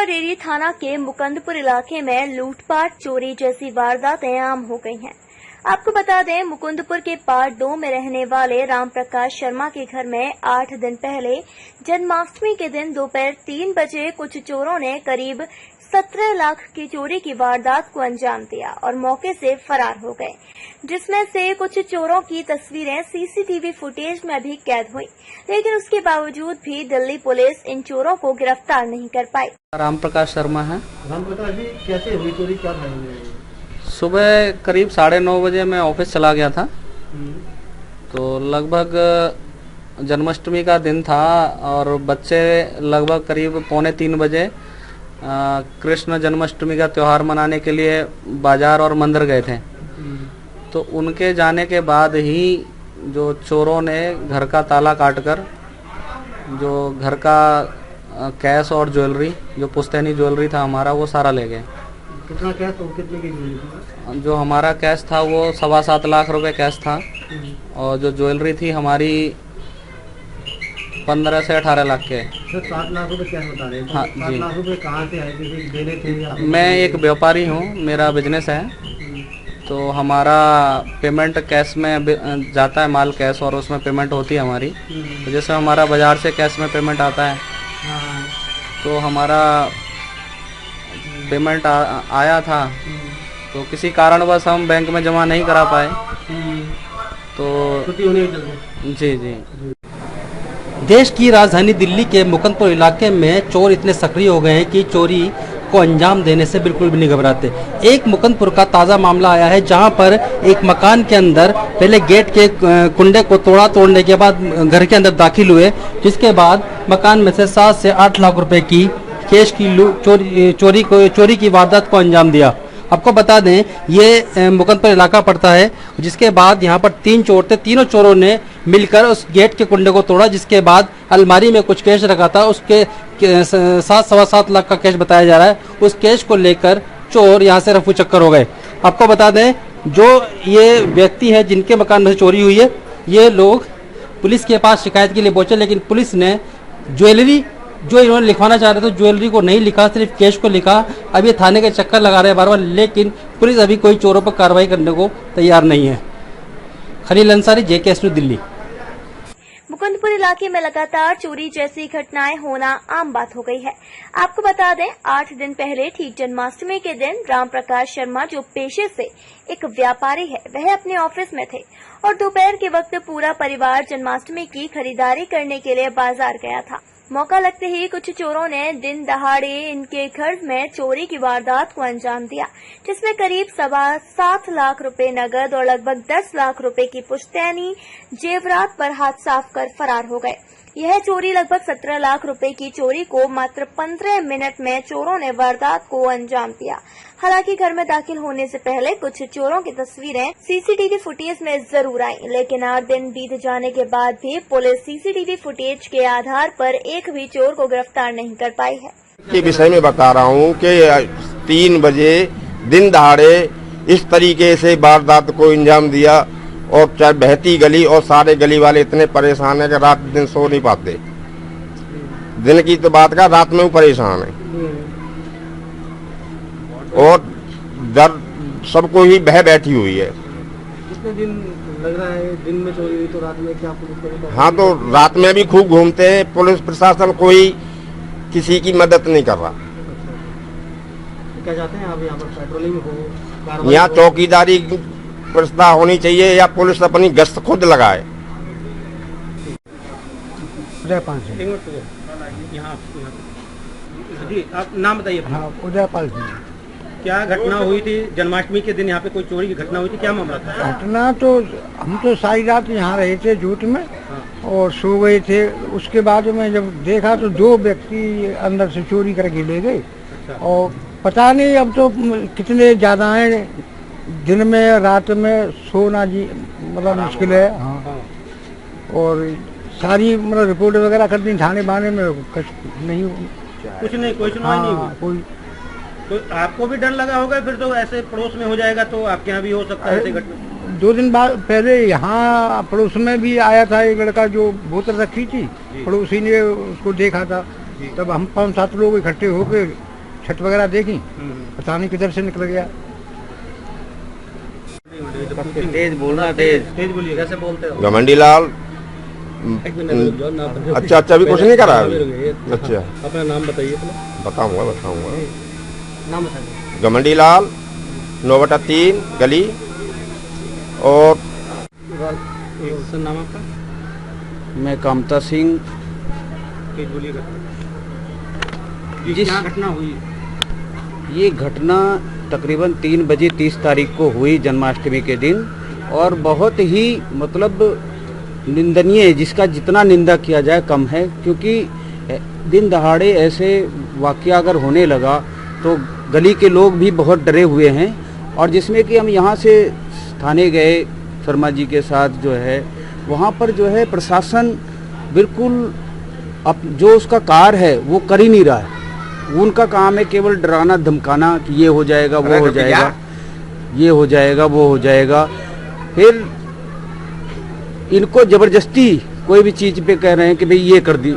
रेरी थाना के मुकुंदपुर इलाके में लूटपाट, चोरी जैसी वारदातें आम हो गई हैं। आपको बता दें, मुकुंदपुर के पार्ट 2 में रहने वाले राम प्रकाश शर्मा के घर में 8 दिन पहले जन्माष्टमी के दिन दोपहर 3 बजे कुछ चोरों ने करीब 17 लाख की चोरी की वारदात को अंजाम दिया और मौके से फरार हो गए, जिसमें से कुछ चोरों की तस्वीरें सीसीटीवी फुटेज में भी कैद हुई, लेकिन उसके बावजूद भी दिल्ली पुलिस इन चोरों को गिरफ्तार नहीं कर पाई। राम प्रकाश शर्मा है। राम प्रकाश जी, कैसे हुई चोरी, क्या था? सुबह करीब 9:30 बजे मैं ऑफिस चला गया था, तो लगभग जन्माष्टमी का दिन था और बच्चे लगभग करीब 2:45 बजे कृष्ण जन्माष्टमी का त्यौहार मनाने के लिए बाजार और मंदिर गए थे। तो उनके जाने के बाद ही जो चोरों ने घर का ताला काटकर जो घर का कैश और ज्वेलरी, जो पुश्तैनी ज्वेलरी था हमारा, वो सारा ले गए। कितना कैश और कितने की ज्वेलरी थी? जो हमारा कैश था वो 7.25 लाख रुपए कैश था और जो ज्वेलरी थी हमारी 15 से 18 लाख के। 7 लाख रुपए कैश बता रहे हैं? हाँ 7 जी। लाख रुपए कहाँ से आए थे? देने थे या? मैं एक व्यापारी हूँ, मेरा बिजनेस है, तो हमारा पेमेंट कैश में जाता है, माल कैश, और उसमें पेमेंट होती है हमारी। तो जैसे हमारा बाजार से कैश में पेमेंट आता है, तो हमारा पेमेंट आया था, तो किसी कारणवश हम बैंक में जमा नहीं करा पाए, तो जी जी। देश की राजधानी दिल्ली के मुकुंदपुर इलाके में चोर इतने सक्रिय हो गए हैं कि चोरी को अंजाम देने से बिल्कुल भी नहीं घबराते। एक मुकुंदपुर का ताज़ा मामला आया है, जहां पर एक मकान के अंदर पहले गेट के कुंडे को तोड़ने के बाद घर के अंदर दाखिल हुए, जिसके बाद मकान में से 7 से 8 लाख रुपए की कैश की चोरी की वारदात को अंजाम दिया। आपको बता दें, ये मुकुंदपुर इलाका पड़ता है, जिसके बाद यहाँ पर 3 चोर थे। तीनों चोरों ने मिलकर उस गेट के कुंडे को तोड़ा, जिसके बाद अलमारी में कुछ कैश रखा था, उसके 7.25 लाख का कैश बताया जा रहा है। उस कैश को लेकर चोर यहाँ से रफू चक्कर हो गए। आपको बता दें, जो ये व्यक्ति है जिनके मकान में से चोरी हुई है, ये लोग पुलिस के पास शिकायत के लिए पहुंचे, लेकिन पुलिस ने ज्वेलरी जो इन्होंने लिखवाना चाह रहे थे, ज्वेलरी को नहीं लिखा, सिर्फ कैश को लिखा। अब ये थाने के चक्कर लगा रहे हैं बार बार, लेकिन पुलिस अभी कोई चोरों पर कार्रवाई करने को तैयार नहीं है। Khalil Ansari, JKS news, Delhi. मुकुंदपुर इलाके में लगातार चोरी जैसी घटनाएं होना आम बात हो गई है। आपको बता दें, 8 दिन पहले ठीक जन्माष्टमी के दिन राम प्रकाश शर्मा, जो पेशे से एक व्यापारी है, वह अपने ऑफिस में थे और दोपहर के वक्त पूरा परिवार जन्माष्टमी की खरीदारी करने के लिए बाजार गया था। मौका लगते ही कुछ चोरों ने दिन दहाड़े इनके घर में चोरी की वारदात को अंजाम दिया, जिसमें करीब 7.25 लाख रुपए नगद और लगभग 10 लाख रुपए की पुश्तैनी जेवरात पर हाथ साफ कर फरार हो गए। यह चोरी लगभग 17 लाख रुपए की चोरी को मात्र 15 मिनट में चोरों ने वारदात को अंजाम दिया। हालांकि घर में दाखिल होने से पहले कुछ चोरों की तस्वीरें सीसीटीवी फुटेज में जरूर आई, लेकिन 8 दिन बीत जाने के बाद भी पुलिस सीसीटीवी फुटेज के आधार पर एक भी चोर को गिरफ्तार नहीं कर पाई है। के विषय में बता रहा हूँ कि 3 बजे दिन दहाड़े इस तरीके से वारदात को अंजाम दिया, और चाहे बहती गली, और सारे गली वाले इतने परेशान है कि रात दिन सो नहीं पाते। दिन की तो बात का, रात में वो परेशान है, और डर सबको ही बह बैठी हुई है। कितने दिन लग रहा है? दिन में चोरी हुई तो रात में क्या पुलिस? हाँ, तो रात में भी खूब घूमते हैं, पुलिस प्रशासन कोई किसी की मदद नहीं कर रहा। क्या चाहते हैं आप? यहाँ पर पेट्रोलिंग हो, यहाँ चौकीदारी व्यवस्था होनी चाहिए, या पुलिस अपनी गश्त खुद लगाए। उदयपाल सिंह। जी, आप नाम बताइए। हाँ, उदयपाल सिंह। क्या घटना हुई थी जन्माष्टमी के दिन? यहाँ पे कोई चोरी की घटना हुई थी, क्या मामला था? घटना तो हम तो सारी रात यहाँ रहे थे जूट में, और सो गए थे। उसके बाद में जब देखा तो 2 व्यक्ति अंदर से चोरी करके ले गए। और पता नहीं अब तो कितने ज्यादा हैं, दिन में रात में सोना जी मतलब मुश्किल है। हाँ, और सारी मतलब रिपोर्ट वगैरह कर दी थाने बाने में, कुछ नहीं, कोई सुनवाई नहीं हुई। कोई तो आपको भी डर लगा होगा, फिर तो ऐसे पड़ोस में हो जाएगा तो आपके यहाँ भी हो सकता है ऐसे घटना। 2 दिन बाद पहले यहाँ पड़ोस में भी आया था एक लड़का, जो बोतल रखी थी, पड़ोसी ने उसको देखा था। तब हम 5-7 लोग इकट्ठे होकर छत वगैरह देखी, पता नहीं किधर से निकल गया। तेज बोलना, तेज बोलिए। कैसे बोलते हो? घमंडी लाल। अच्छा अभी कुछ नहीं करा अभी। अच्छा अपना नाम बताइए। बताऊंगा नाम बताइए। घमंडी लाल, 9/3 गली। और सर नाम आपका? मैं कामता सिंह। तेज बोलिएगा। जिस क्या घटना हुई? ये घटना तकरीबन 3 बजे 30 तारीख को हुई, जन्माष्टमी के दिन, और बहुत ही मतलब निंदनीय है, जिसका जितना निंदा किया जाए कम है, क्योंकि दिन दहाड़े ऐसे वाकया अगर होने लगा तो गली के लोग भी बहुत डरे हुए हैं। और जिसमें कि हम यहाँ से थाने गए शर्मा जी के साथ, जो है वहाँ पर जो है प्रशासन बिल्कुल अब जो उसका कार्य है वो कर ही नहीं रहा है। उनका काम है केवल डराना धमकाना कि ये हो जाएगा, वो हो जाएगा, ये हो जाएगा, वो हो जाएगा। फिर इनको जबरदस्ती कोई भी चीज पे कह रहे हैं कि भाई ये कर दी,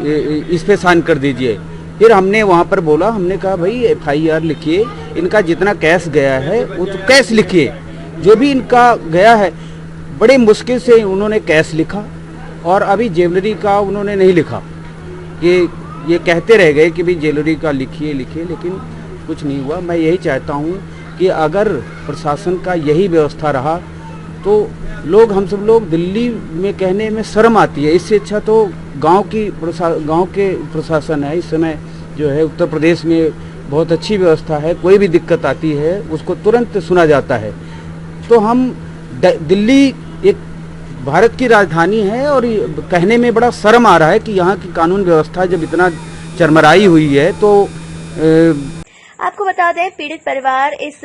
इस पे साइन कर दीजिए। फिर हमने वहाँ पर बोला, हमने कहा भाई FIR लिखिए, इनका जितना कैश गया है वो तो कैश लिखिए, जो भी इनका गया है। बड़े मुश्किल से उन्होंने कैश लिखा और अभी ज्वेलरी का उन्होंने नहीं लिखा। ये कहते रह गए कि भाई ज्वेलरी का लिखिए, लेकिन कुछ नहीं हुआ। मैं यही चाहता हूँ कि अगर प्रशासन का यही व्यवस्था रहा तो लोग, हम सब लोग दिल्ली में कहने में शर्म आती है। इससे अच्छा तो गांव के प्रशासन है इस समय जो है उत्तर प्रदेश में बहुत अच्छी व्यवस्था है। कोई भी दिक्कत आती है उसको तुरंत सुना जाता है। तो हम दिल्ली एक भारत की राजधानी है और कहने में बड़ा शर्म आ रहा है कि यहाँ की कानून व्यवस्था जब इतना चरमराई हुई है तो आपको बता दें, पीड़ित परिवार इस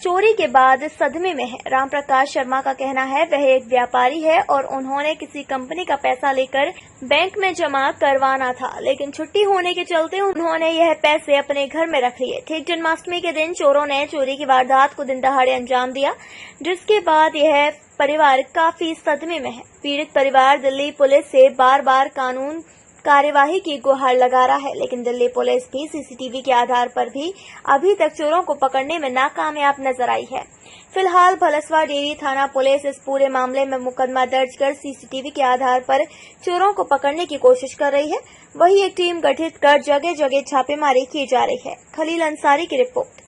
चोरी के बाद सदमे में है। राम प्रकाश शर्मा का कहना है वह एक व्यापारी है और उन्होंने किसी कंपनी का पैसा लेकर बैंक में जमा करवाना था, लेकिन छुट्टी होने के चलते उन्होंने यह पैसे अपने घर में रख लिए। ठीक जन्माष्टमी के दिन चोरों ने चोरी की वारदात को दिन दहाड़े अंजाम दिया, जिसके बाद यह परिवार काफी सदमे में है। पीड़ित परिवार दिल्ली पुलिस से बार बार कानून कार्यवाही की गुहार लगा रहा है, लेकिन दिल्ली पुलिस भी CCTV के आधार पर भी अभी तक चोरों को पकड़ने में नाकामयाब नजर आई है। फिलहाल भलसवा डेयरी थाना पुलिस इस पूरे मामले में मुकदमा दर्ज कर CCTV के आधार पर चोरों को पकड़ने की कोशिश कर रही है। वहीं एक टीम गठित कर जगह जगह छापेमारी की जा रही है। खलील अंसारी की रिपोर्ट।